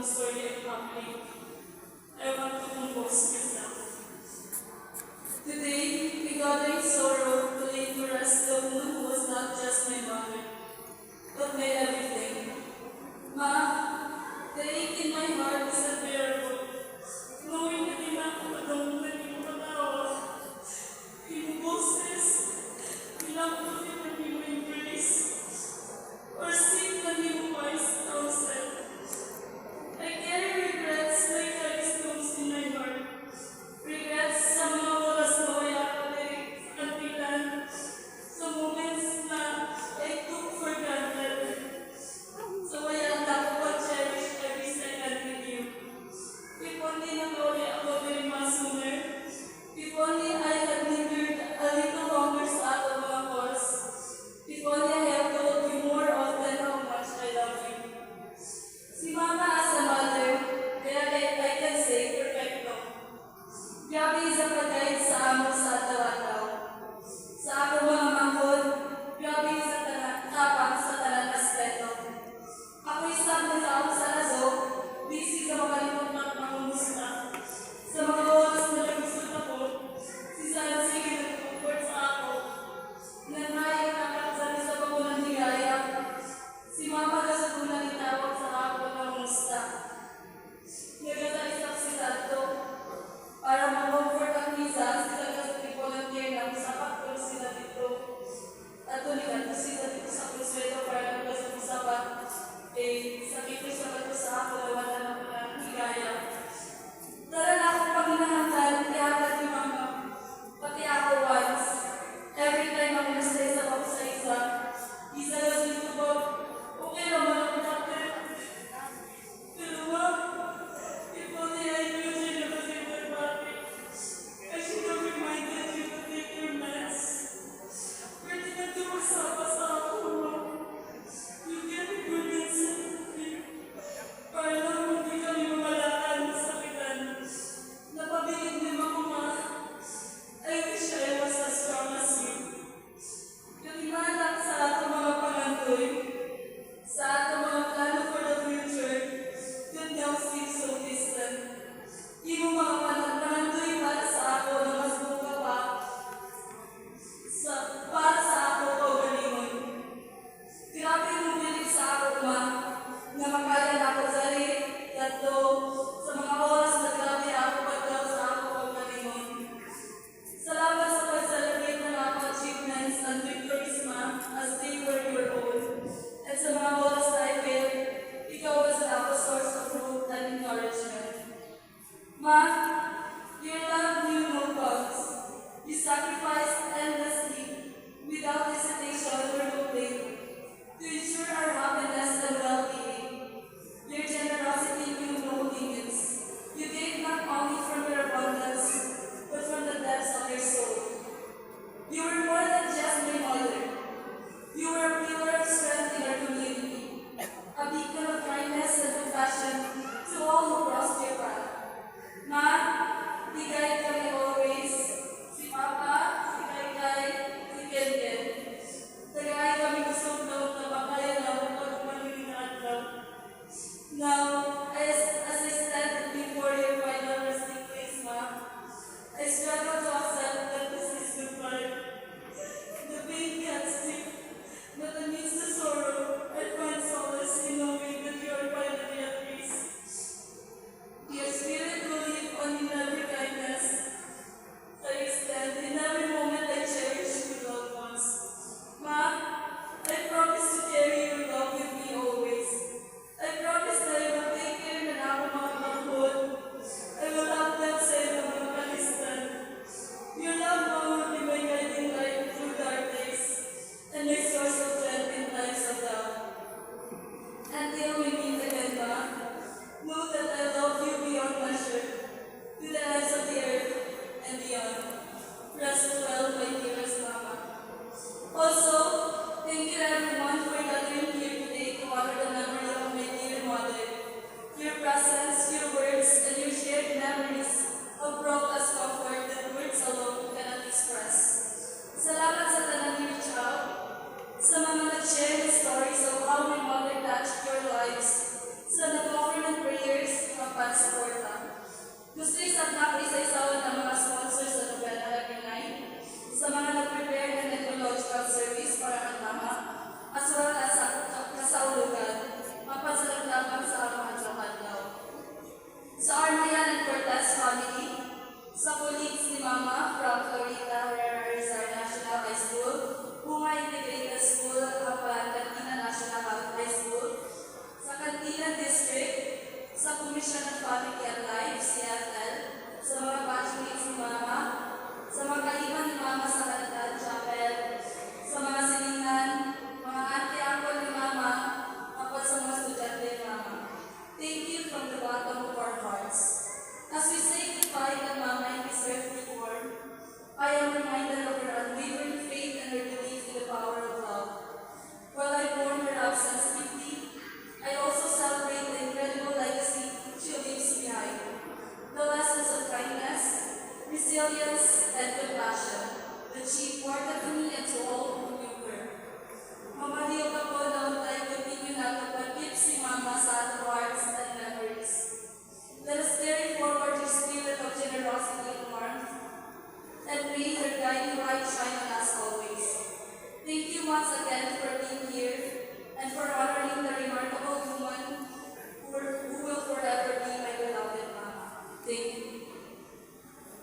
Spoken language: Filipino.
story and family. I want to compose myself. Today, we gather in sorrow to lay to rest the woman who was not just my mother, but my everything. Ma, the ache in my heart is unbearable, knowing na pinapakadong na hindi mo patawa. Boses, bilang ko din na hindi mo embrace, or sing na hindi mo wise counsel. I carry regrets like heavy in my heart. Regrets sa mga oras na wala ka kantilan, sa moments na I took for granted. So wala na ako cherish every second with you. If only nakawali ako very much sooner. If only I had lingered a little longer sa ating mga calls. If only I had told you more often how much I love you. Si Mama as a mother, kaya I can say perfecto. Grabe isa pag-guide sa amo sa ataw-ataw. Sa ako mga manghod, grabe isa tapang sa talang aspeto. Ako isang nagtao sa lazo, busy sa makalimot ng pangumusta. Sa mga oras na nagusot ako, si Sansi nag-comfort sa ako. Nanay nakakasali sa pagulang higaya. Si Mama kasagulang itawag sa ako ng musta. Nagkataisap si Santo. Para mag-comfort ang misa, sila kasi volunteer lang sa paktol sila dito. resilience, and compassion that she imparted to me and to all who knew her. Mamaliw ako na untay continue na pagpagkip si Mama sa ating hearts and memories. Let us carry forward your spirit of generosity and warmth, and may her guiding light shine on us always. Thank you once again for being here and for honoring the remarkable